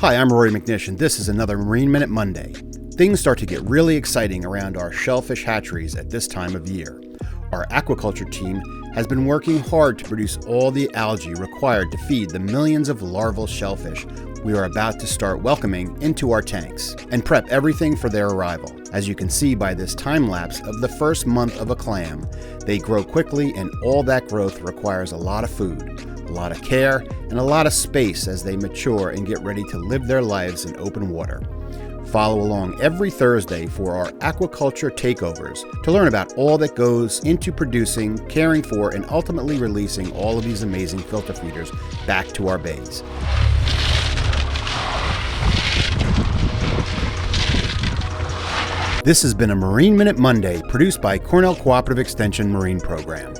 Hi, I'm Rory McNish, and this is another Marine Minute Monday. Things start to get really exciting around our shellfish hatcheries at this time of year. Our aquaculture team has been working hard to produce all the algae required to feed the millions of larval shellfish we are about to start welcoming into our tanks and prep everything for their arrival. As you can see by this time lapse of the first month of a clam, they grow quickly, and all that growth requires a lot of food, a lot of care, and a lot of space as they mature and get ready to live their lives in open water. Follow along every Thursday for our aquaculture takeovers to learn about all that goes into producing, caring for, and ultimately releasing all of these amazing filter feeders back to our bays. This has been a Marine Minute Monday produced by Cornell Cooperative Extension Marine Program.